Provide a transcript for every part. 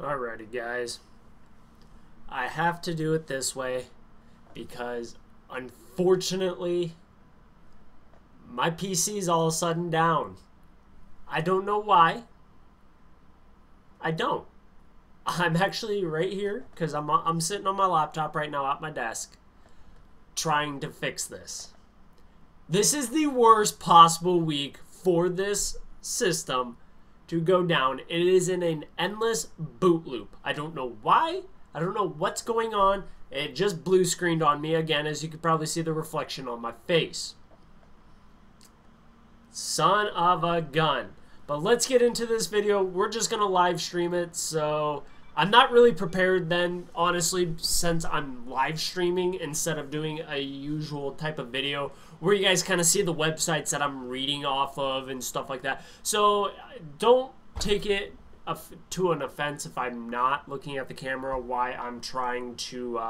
Alrighty, guys. I have to do it this way because, unfortunately, my PC is all of a sudden down. I don't know why. I don't. I'm actually right here because I'm sitting on my laptop right now at my desk trying to fix this. This is the worst possible week for this system to go down. It is in an endless boot loop. I don't know why. I don't know what's going on. It just blue screened on me again, as you can probably see the reflection on my face. Son of a gun. But let's get into this video. We're just going to live stream it, so I'm not really prepared then, honestly, since I'm live streaming instead of doing a usual type of video where you guys kind of see the websites that I'm reading off of and stuff like that. So don't take it to an offense if I'm not looking at the camera why I'm trying to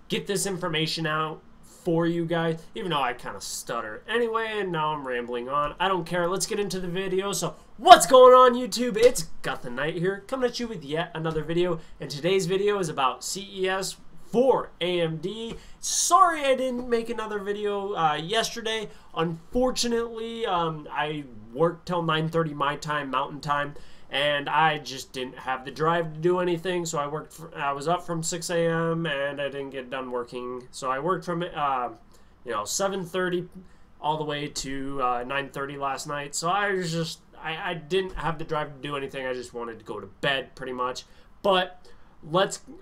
get this information out for you guys, even though I kind of stutter. Anyway, and now I'm rambling on. I don't care. Let's get into the video. So what's going on, YouTube? It's Got the Knight here, coming at you with yet another video. And today's video is about CES for AMD. Sorry I didn't make another video yesterday. Unfortunately, I worked till 9:30 my time, Mountain Time, and I just didn't have the drive to do anything. So I was up from 6 a.m. and I didn't get done working. So I worked from 7:30 all the way to 9:30 last night. So I didn't have the drive to do anything. I just wanted to go to bed pretty much. But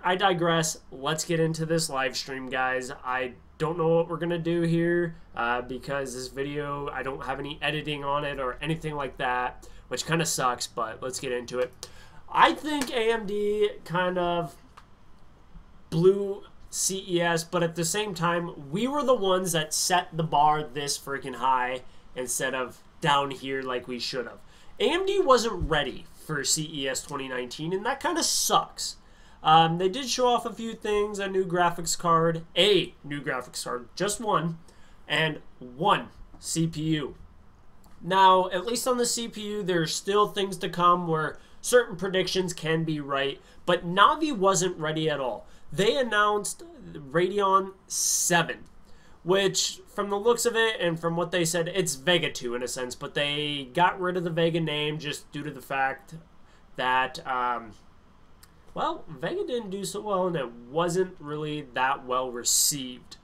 I digress. Let's get into this live stream, guys. I don't know what we're gonna do here because this video, I don't have any editing on it or anything like that, which kind of sucks, but let's get into it. I think AMD kind of blew CES, but at the same time, we were the ones that set the bar this freaking high instead of down here like we should have. AMD wasn't ready for CES 2019, and that kind of sucks. They did show off a few things, a new graphics card, just one, and one CPU. Now, at least on the CPU, there's still things to come where certain predictions can be right, but Navi wasn't ready at all. They announced Radeon 7, which, from the looks of it and from what they said, it's Vega 2 in a sense, but they got rid of the Vega name just due to the fact that, well, Vega didn't do so well and it wasn't really that well received.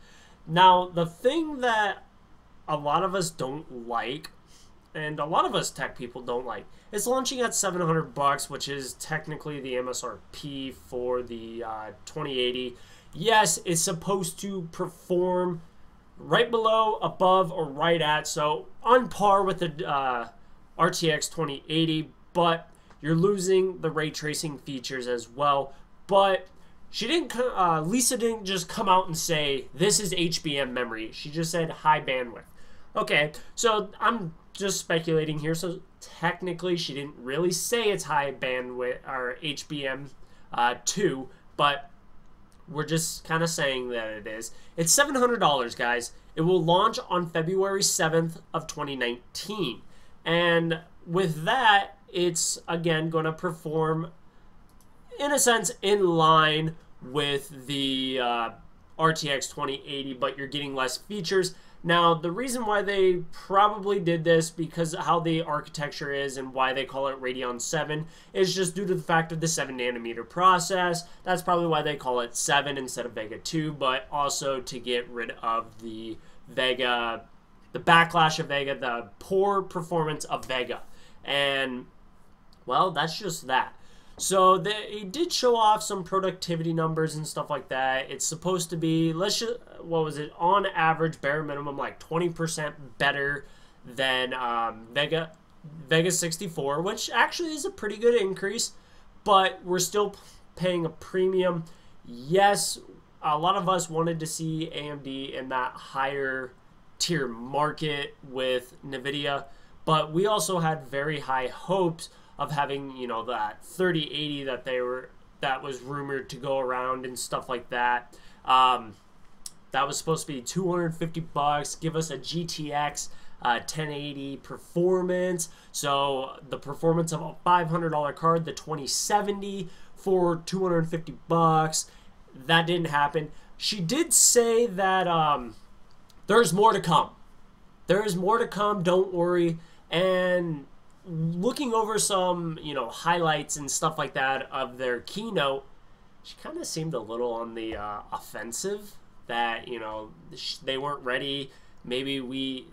Now, the thing that a lot of us don't like, and a lot of us tech people don't like, it's launching at $700, which is technically the MSRP for the 2080. Yes, it's supposed to perform right below, above, or right at, so on par with the RTX 2080, but you're losing the ray tracing features as well. But Lisa didn't just come out and say, this is HBM memory. She just said high bandwidth. Okay, so I'm just speculating here. So technically, she didn't really say it's high bandwidth or HBM2, but we're just kind of saying that it is. It's $700, guys. It will launch on February 7th of 2019. And with that, it's, again, going to perform, in a sense, in line with the RTX 2080, but you're getting less features. Now, the reason why they probably did this, because how the architecture is and why they call it Radeon 7, is just due to the fact of the 7nm process. That's probably why they call it 7 instead of Vega 2, but also to get rid of the Vega, the backlash of Vega, the poor performance of Vega. And, well, that's just that. So they did show off some productivity numbers and stuff like that. It's supposed to be, what was it, on average, bare minimum, like 20% better than Vega 64, which actually is a pretty good increase, but we're still paying a premium. Yes, a lot of us wanted to see AMD in that higher tier market with NVIDIA, but we also had very high hopes of having, you know, that 3080 that was rumored to go around and stuff like that. That was supposed to be $250, give us a GTX 1080 performance. So the performance of a $500 card, the 2070 for $250. That didn't happen. She did say that there's more to come. There is more to come, don't worry. And looking over some, highlights and stuff like that of their keynote, she kind of seemed a little on the offensive that, they weren't ready. Maybe we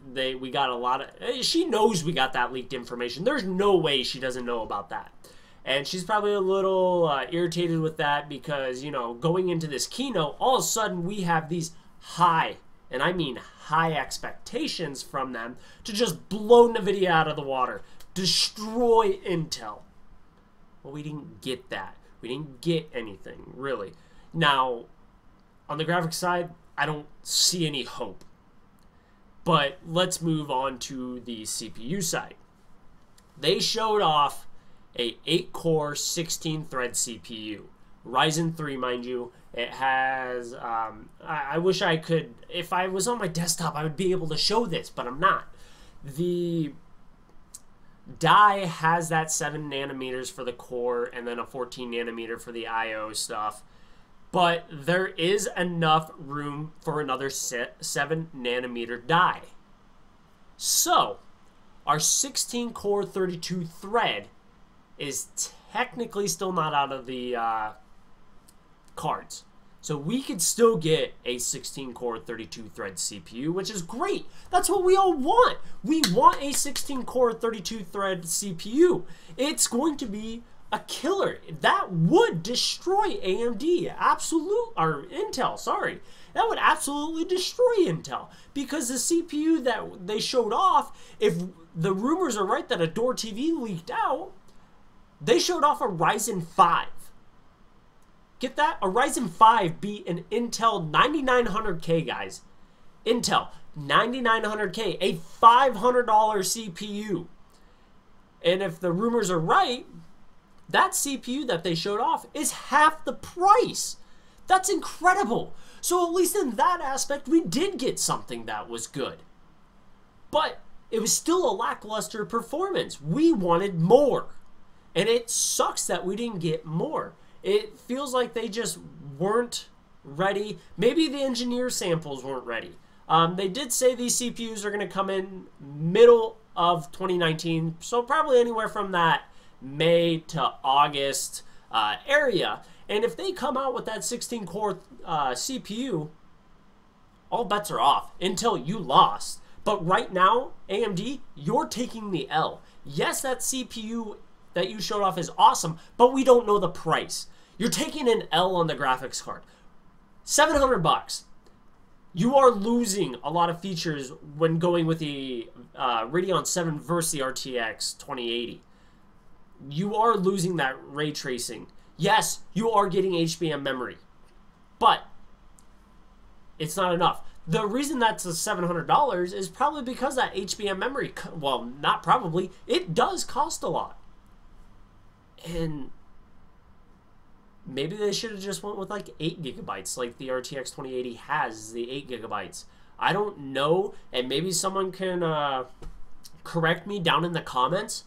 got a lot of... She knows we got that leaked information. There's no way she doesn't know about that. And she's probably a little irritated with that because, going into this keynote, all of a sudden we have these high, and I mean high expectations from them to just blow NVIDIA out of the water, destroy Intel. Well, we didn't get that. We didn't get anything, really. Now, on the graphics side, I don't see any hope. But let's move on to the CPU side. They showed off a 8-core, 16-thread CPU. Ryzen 3, mind you. It has, I wish I could, if I was on my desktop, I would be able to show this, but I'm not. The die has that 7 nanometers for the core and then a 14 nanometer for the IO stuff. But there is enough room for another 7 nanometer die. So, our 16 core 32 thread is technically still not out of the cards. So we could still get a 16 core 32 thread CPU, which is great. That's what we all want. We want a 16 core 32 thread CPU. It's going to be a killer. That would destroy AMD, or Intel, sorry. That would absolutely destroy Intel because the CPU that they showed off, if the rumors are right that Adore TV leaked out, they showed off a Ryzen 5. Get that? A Ryzen 5 beat an Intel 9900K, guys. Intel 9900K, a $500 CPU. And if the rumors are right, that CPU that they showed off is half the price. That's incredible. So at least in that aspect, we did get something that was good. But it was still a lackluster performance. We wanted more. And it sucks that we didn't get more. It feels like they just weren't ready. Maybe the engineer samples weren't ready. They did say these CPUs are going to come in middle of 2019. So probably anywhere from that May to August area. And if they come out with that 16-core CPU, all bets are off. Intel, you lost. But right now, AMD, you're taking the L. Yes, that CPU that you showed off is awesome, but we don't know the price. You're taking an L on the graphics card. $700. You are losing a lot of features when going with the Radeon 7 versus the RTX 2080. You are losing that ray tracing. Yes, you are getting HBM memory, but it's not enough. The reason that's a $700 is probably because that HBM memory, well, not probably, it does cost a lot. And maybe they should have just went with like 8 gigabytes like the RTX 2080 has, the 8 gigabytes. I don't know, and maybe someone can correct me down in the comments.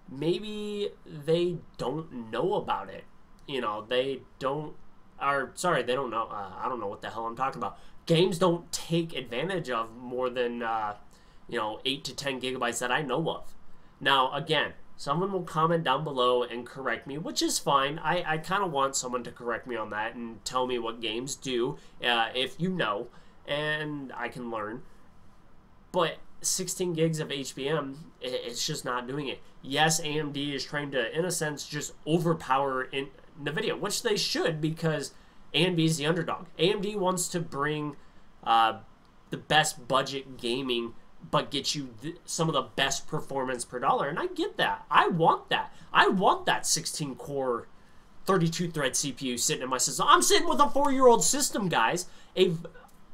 Maybe they don't know about it. They don't, or sorry, they don't know. I don't know what the hell I'm talking about. Games don't take advantage of more than, 8 to 10 gigabytes that I know of. Now, again, someone will comment down below and correct me, which is fine. I kind of want someone to correct me on that and tell me what games do, if you know, and I can learn. But 16 gigs of HBM, it's just not doing it. Yes, AMD is trying to, in a sense, just overpower NVIDIA, which they should because AMD is the underdog. AMD wants to bring the best budget gaming but get you some of the best performance per dollar, and I get that. I want that. I want that 16-core 32-thread CPU sitting in my system. I'm sitting with a 4-year-old system, guys. A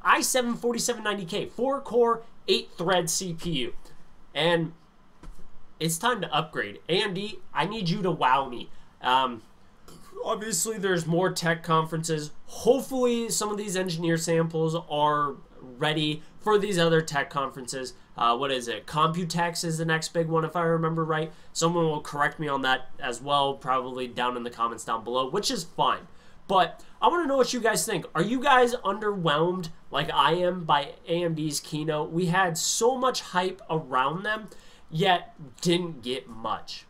i7 4790K, 4-core, 8-thread CPU. And it's time to upgrade. AMD, I need you to wow me. Obviously, there's more tech conferences. Hopefully, some of these engineer samples are ready for these other tech conferences. What is it? Computex is the next big one, if I remember right. Someone will correct me on that as well, probably down in the comments down below, which is fine. But I want to know what you guys think. Are you guys underwhelmed like I am by AMD's keynote? We had so much hype around them, yet didn't get much.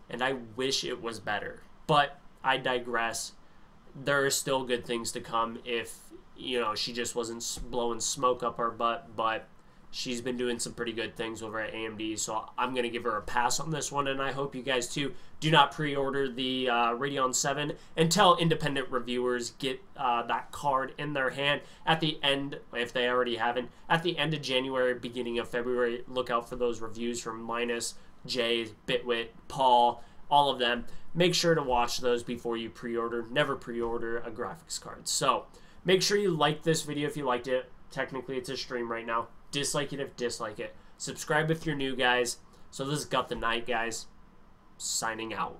And I wish it was better. But I digress. There are still good things to come if, you know, she just wasn't blowing smoke up her butt. But she's been doing some pretty good things over at AMD, so I'm going to give her a pass on this one, and I hope you guys, too, do not pre-order the Radeon 7 until independent reviewers get that card in their hand at the end, if they already haven't, at the end of January, beginning of February. Look out for those reviews from Linus, Jay, Bitwit, Paul, all of them. Make sure to watch those before you pre-order. Never pre-order a graphics card. So make sure you like this video if you liked it. Technically, it's a stream right now. Dislike it if dislike it. Subscribe if you're new, guys. So this is Gut the Night, guys. Signing out.